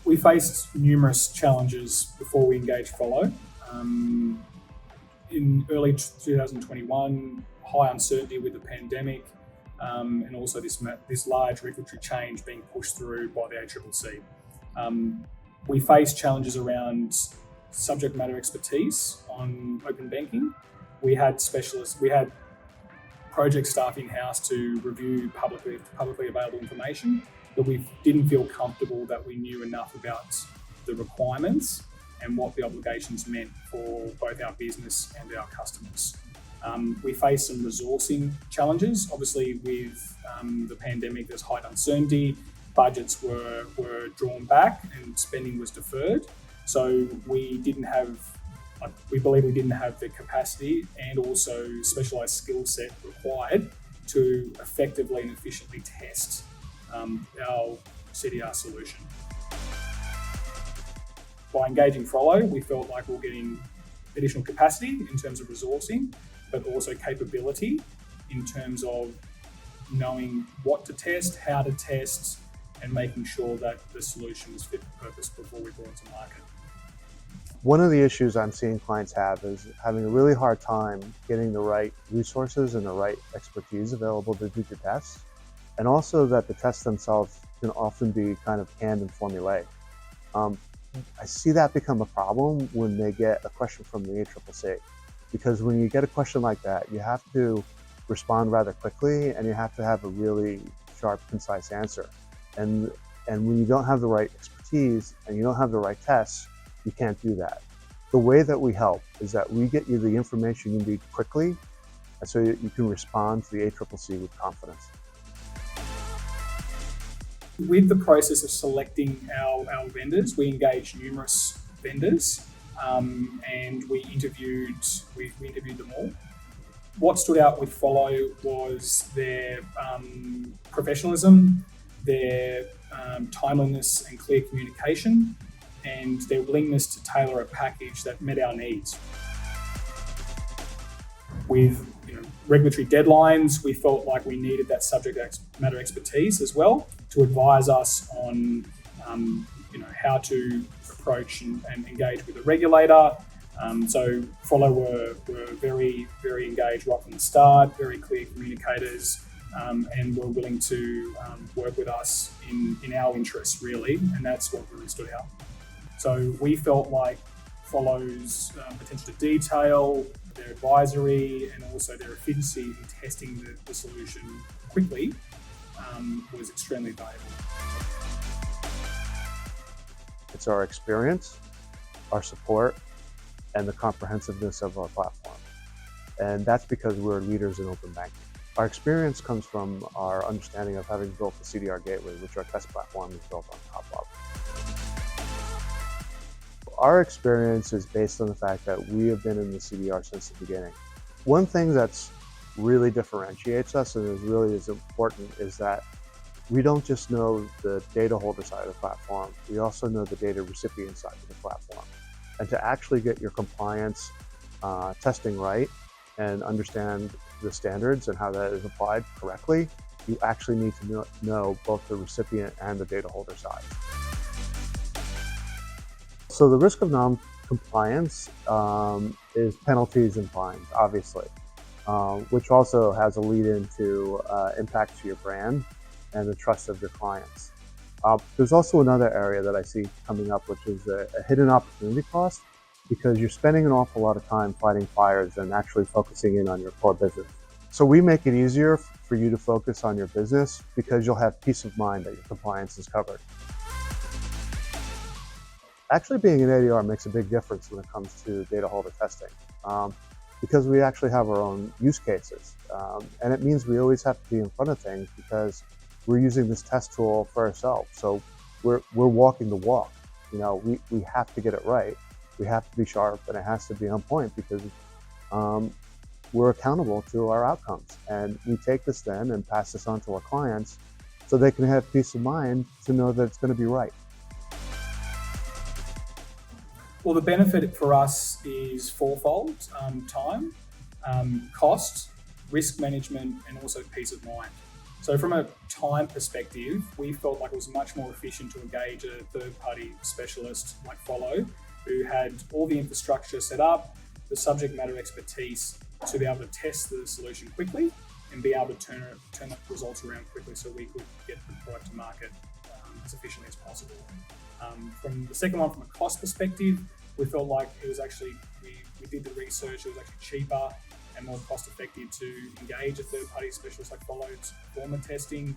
We faced numerous challenges before we engaged Follow. In early 2021, high uncertainty with the pandemic, and also this large regulatory change being pushed through by the ACCC. We faced challenges around subject matter expertise on open banking. We had project staff in-house to review publicly available information, but we didn't feel comfortable that we knew enough about the requirements and what the obligations meant for both our business and our customers. We faced some resourcing challenges. Obviously, with the pandemic, there's high uncertainty. Budgets were drawn back and spending was deferred. So we believe we didn't have the capacity and also specialised skill set required to effectively and efficiently test our CDR solution. By engaging Follow, we felt like we were getting additional capacity in terms of resourcing, but also capability in terms of knowing what to test, how to test, and making sure that the solution was fit for purpose before we brought it to market. One of the issues I'm seeing clients have is having a really hard time getting the right resources and the right expertise available to do the tests, and also that the tests themselves can often be kind of canned and formulaic. I see that become a problem when they get a question from the ACCC, because when you get a question like that, you have to respond rather quickly and you have to have a really sharp, concise answer. And when you don't have the right expertise and you don't have the right tests, you can't do that. The way that we help is that we get you the information you need quickly, and so you can respond to the ACCC with confidence. With the process of selecting our vendors, we engaged numerous vendors and we interviewed them all. What stood out with Follow was their professionalism, their timeliness and clear communication, and their willingness to tailor a package that met our needs. With regulatory deadlines, we felt like we needed that subject matter expertise as well to advise us on how to approach and engage with the regulator. So Follow were very, very engaged right from the start, very clear communicators, and were willing to work with us in our interests, really, and that's what really stood out. So we felt like Follow's attention to detail, their advisory, and also their efficiency in testing the solution quickly was extremely valuable. It's our experience, our support, and the comprehensiveness of our platform. And that's because we're leaders in open banking. Our experience comes from our understanding of having built the CDR Gateway, which our test platform is built on top of. Our experience is based on the fact that we have been in the CDR since the beginning. One thing that's really differentiates us and is important is that we don't just know the data holder side of the platform, we also know the data recipient side of the platform. And to actually get your compliance testing right and understand the standards and how that is applied correctly, you actually need to know both the recipient and the data holder side. So the risk of non-compliance is penalties and fines, obviously, which also has a lead into impact to your brand and the trust of your clients. There's also another area that I see coming up, which is a hidden opportunity cost, because you're spending an awful lot of time fighting fires and actually focusing in on your core business. So we make it easier for you to focus on your business because you'll have peace of mind that your compliance is covered. Actually, being an ADR makes a big difference when it comes to data holder testing because we actually have our own use cases. And it means we always have to be in front of things because we're using this test tool for ourselves. So we're walking the walk. We have to get it right. We have to be sharp and it has to be on point because we're accountable to our outcomes. And we take this then and pass this on to our clients so they can have peace of mind to know that it's going to be right. Well, the benefit for us is fourfold: time, cost, risk management, and also peace of mind. So from a time perspective, we felt like it was much more efficient to engage a third-party specialist like Follow, who had all the infrastructure set up, the subject matter expertise to be able to test the solution quickly and be able to turn the results around quickly so we could get the product to market as efficiently as possible. From the second one, from a cost perspective, we felt like it was actually, we did the research, it was actually cheaper and more cost effective to engage a third-party specialist like Follow to perform the testing.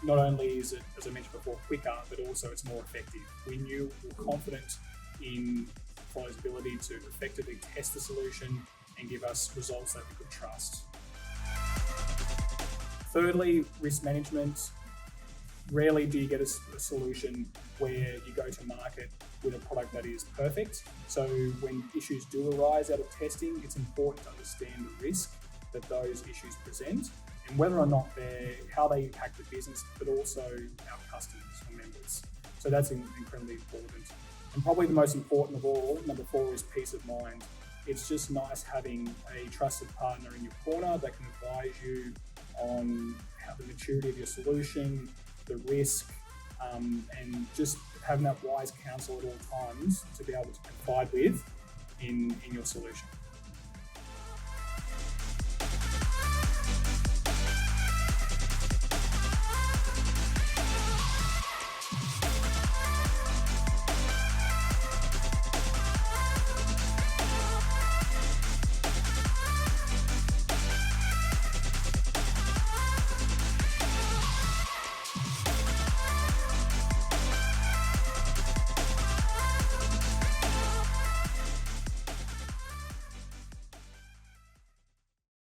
Not only is it, as I mentioned before, quicker, but also it's more effective. We were confident in Follow's ability to effectively test the solution and give us results that we could trust. Thirdly, risk management. Rarely do you get a solution where you go to market with a product that is perfect. So when issues do arise out of testing, it's important to understand the risk that those issues present and whether or not how they impact the business, but also our customers or members. So that's incredibly important. And probably the most important of all, number 4, is peace of mind. It's just nice having a trusted partner in your corner that can advise you on how the maturity of your solution, the risk, and just having that wise counsel at all times to be able to confide with in your solution.